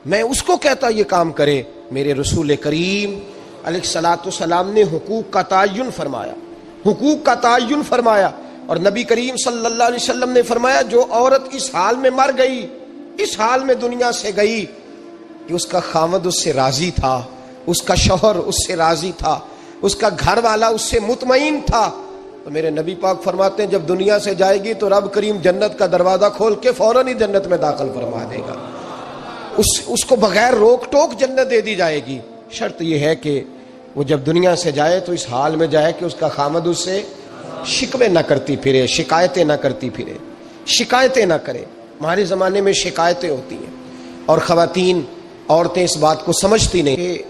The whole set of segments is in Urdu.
میں اس کو کہتا یہ کام کرے۔ میرے رسول کریم علیہ الصلوۃ والسلام نے حقوق کا تعین فرمایا، حقوق کا تعین فرمایا، اور نبی کریم صلی اللہ علیہ وسلم نے فرمایا جو عورت اس حال میں مر گئی، اس حال میں دنیا سے گئی کہ اس کا خاوند اس سے راضی تھا، اس کا شوہر اس سے راضی تھا، اس کا گھر والا اس سے مطمئن تھا، تو میرے نبی پاک فرماتے ہیں جب دنیا سے جائے گی تو رب کریم جنت کا دروازہ کھول کے فوراً ہی جنت میں داخل فرما دے گا، اس کو بغیر روک ٹوک جنت دے دی جائے گی۔ شرط یہ ہے کہ وہ جب دنیا سے جائے تو اس حال میں جائے کہ اس کا خامد اس سے شکوے نہ کرتی پھرے، شکایتیں نہ کرتی پھرے، شکایتیں نہ کرے۔ ہمارے زمانے میں شکایتیں ہوتی ہیں، اور خواتین عورتیں اس بات کو سمجھتی نہیں کہ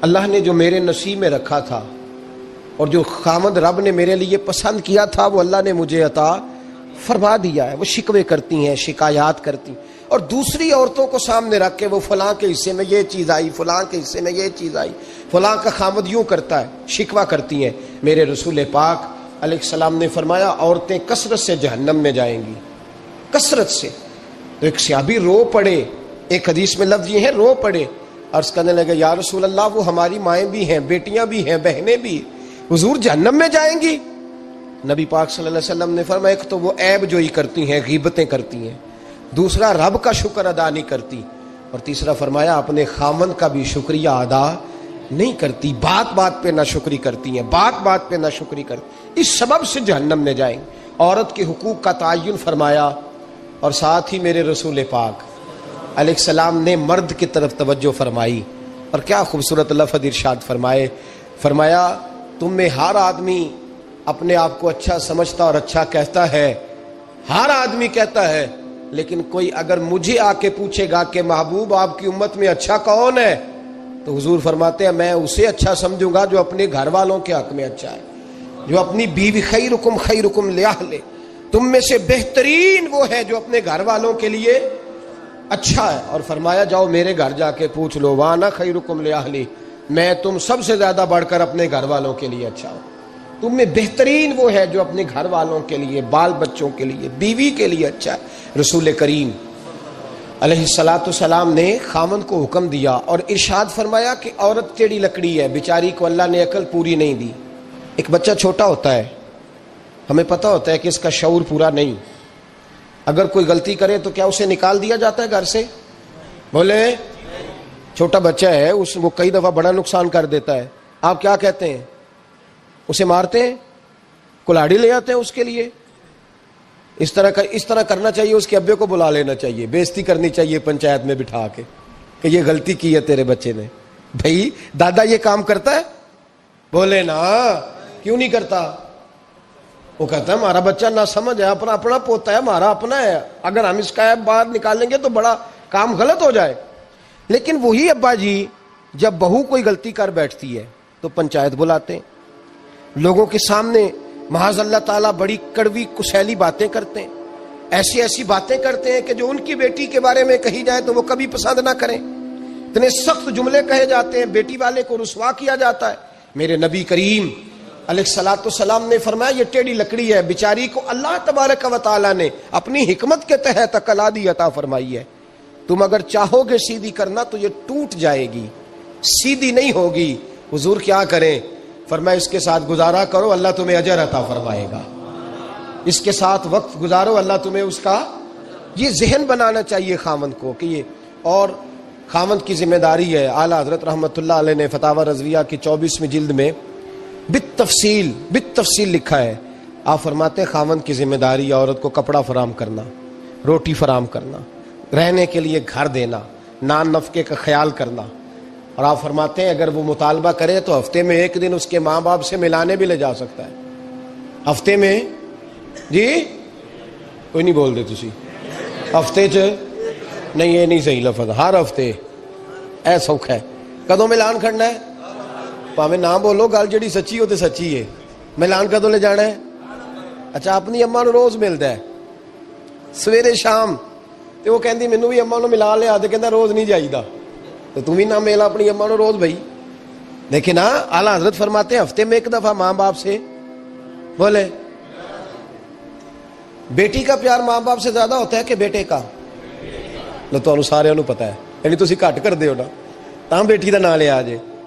اللہ نے جو میرے نصیب میں رکھا تھا اور جو خامد رب نے میرے لیے پسند کیا تھا وہ اللہ نے مجھے عطا فرما دیا ہے۔ وہ شکوے کرتی ہیں، شکایات کرتی ہیں، اور دوسری عورتوں کو سامنے رکھ کے وہ فلاں کے حصے میں یہ چیز آئی، فلاں کے حصے میں یہ چیز آئی، فلاں کا خامد یوں کرتا ہے، شکوہ کرتی ہیں۔ میرے رسول پاک علیہ السلام نے فرمایا عورتیں کثرت سے جہنم میں جائیں گی، کثرت سے۔ تو ایک صحابی رو پڑے، ایک حدیث میں لفظ یہ ہے رو پڑے، عرض کرنے لگے یا رسول اللہ وہ ہماری مائیں بھی ہیں، بیٹیاں بھی ہیں، بہنیں بھی، حضور جہنم میں جائیں گی؟ نبی پاک صلی اللہ علیہ وسلم نے فرمایا ایک تو وہ عیب جوئی کرتی ہیں، غیبتیں کرتی ہیں، دوسرا رب کا شکر ادا نہیں کرتی، اور تیسرا فرمایا اپنے خامن کا بھی شکریہ ادا نہیں کرتی، بات بات پہ ناشکری کرتی ہیں، بات بات پہ ناشکری کرتی، اس سبب سے جہنم میں جائیں گے۔ عورت کے حقوق کا تعین فرمایا، اور ساتھ ہی میرے رسول پاک علیہ السلام نے مرد کی طرف توجہ فرمائی، اور کیا خوبصورت لفظ ارشاد فرمایا تم میں ہر آدمی اپنے آپ کو اچھا سمجھتا اور اچھا کہتا ہے، ہر آدمی کہتا ہے، لیکن کوئی اگر مجھے آ کے پوچھے گا کہ محبوب آپ کی امت میں اچھا کون ہے، تو حضور فرماتے ہیں میں اسے اچھا سمجھوں گا جو اپنے گھر والوں کے حق میں اچھا ہے، جو اپنی بیوی خیرکم لأہلہ، تم میں سے بہترین وہ ہے جو اپنے گھر والوں کے لیے اچھا ہے۔ اور فرمایا جاؤ میرے گھر جا کے پوچھ لو وانا خیرکم لأہلی، میں تم سب سے زیادہ بڑھ کر اپنے گھر والوں کے لیے اچھا ہوں، تم میں بہترین وہ ہے جو اپنے گھر والوں کے لیے، بال بچوں کے لیے، بیوی کے لیے اچھا ہے۔ رسول کریم علیہ الصلوۃ والسلام نے خامن کو حکم دیا اور ارشاد فرمایا کہ عورت ٹیڑھی لکڑی ہے، بیچاری کو اللہ نے عقل پوری نہیں دی۔ ایک بچہ چھوٹا ہوتا ہے، ہمیں پتہ ہوتا ہے کہ اس کا شعور پورا نہیں، اگر کوئی غلطی کرے تو کیا اسے نکال دیا جاتا ہے گھر سے؟ بولے چھوٹا بچہ ہے، وہ کئی دفعہ بڑا نقصان کر دیتا ہے، آپ کیا کہتے ہیں؟ اسے مارتے ہیں، کلاڑی لے آتے ہیں اس کے لیے؟ اس طرح کرنا چاہیے، اس کے ابے کو بلا لینا چاہیے، بےزتی کرنی چاہیے پنچایت میں بٹھا کے کہ یہ غلطی کی ہے تیرے بچے نے۔ بھائی دادا یہ کام کرتا ہے؟ بولے نا، کیوں نہیں کرتا؟ وہ کہتا ہے ہمارا بچہ نہ سمجھ ہے، اپنا پوتا ہے، ہمارا اپنا ہے، اگر ہم اس کا باہر نکالیں گے تو بڑا کام غلط ہو جائے۔ لیکن وہی ابا جی جب بہو کوئی غلطی کر بیٹھتی ہے تو پنچایت بلاتے ہیں، لوگوں کے سامنے معاذ اللہ تعالیٰ بڑی کڑوی کسیلی باتیں کرتے ہیں، ایسی باتیں کرتے ہیں کہ جو ان کی بیٹی کے بارے میں کہی جائے تو وہ کبھی پسند نہ کریں، اتنے سخت جملے کہے جاتے ہیں، بیٹی والے کو رسوا کیا جاتا ہے۔ میرے نبی کریم علیہ الصلوۃ والسلام نے فرمایا یہ ٹیڑھی لکڑی ہے، بیچاری کو اللہ تبارک و تعالیٰ نے اپنی حکمت کے تحت عقل عطا فرمائی ہے، تم اگر چاہو گے سیدھی کرنا تو یہ ٹوٹ جائے گی، سیدھی نہیں ہوگی۔ حضور کیا کریں؟ فرمایا اس کے ساتھ گزارا کرو، اللہ تمہیں اجر عطا فرمائے گا، اس کے ساتھ وقت گزارو، اللہ تمہیں اس کا، یہ ذہن بنانا چاہیے خامند کو کہ یہ، اور خامند کی ذمہ داری ہے۔ اعلیٰ حضرت رحمۃ اللہ علیہ نے فتاوی رضویہ کی 24ویں جلد میں بالتفصیل لکھا ہے، آپ فرماتے ہیں خامند کی ذمہ داری عورت کو کپڑا فراہم کرنا، روٹی فراہم کرنا، رہنے کے لیے گھر دینا، نان نفقے کا خیال کرنا، اور آپ فرماتے ہیں اگر وہ مطالبہ کرے تو ہفتے میں ایک دن اس کے ماں باپ سے ملانے بھی لے جا سکتا ہے، ہفتے میں، جی کوئی نہیں بول دے تسی، ہفتے چ نہیں، یہ نہیں صحیح لفظ، ہر ہفتے اے سوکھ ہے، کدوں ملان کرنا ہے؟ پاویں نہ بولو، گل جڑی سچی ہو تے سچی ہے، ملان کدوں لے جانا ہے؟ اچھا اپنی اماں نو روز ملتا ہے سویرے شام، تے وہ کہندی مینوں بھی اماں نو ملا لیا، تے کہندا روز نہیں جائیدا، تو تم ہی نہ ملا اپنی اماں نو روز بھائی۔ لیکن نا اعلیٰ حضرت فرماتے ہیں ہفتے میں ایک دفعہ ماں باپ سے، بولے بیٹی کا پیار ماں باپ سے زیادہ ہوتا ہے کہ بیٹے کا؟ ਲੋ ਤੁਹਾਨੂੰ ਸਾਰਿਆਂ ਨੂੰ ਪਤਾ ਹੈ, ਯਾਨੀ ਤੁਸੀਂ ਘੱਟ ਕਰਦੇ ਹੋ ਨਾ, ਤਾਂ ਬੇਟੀ ਦਾ ਨਾਂ ਲਿਆ ਜੇ।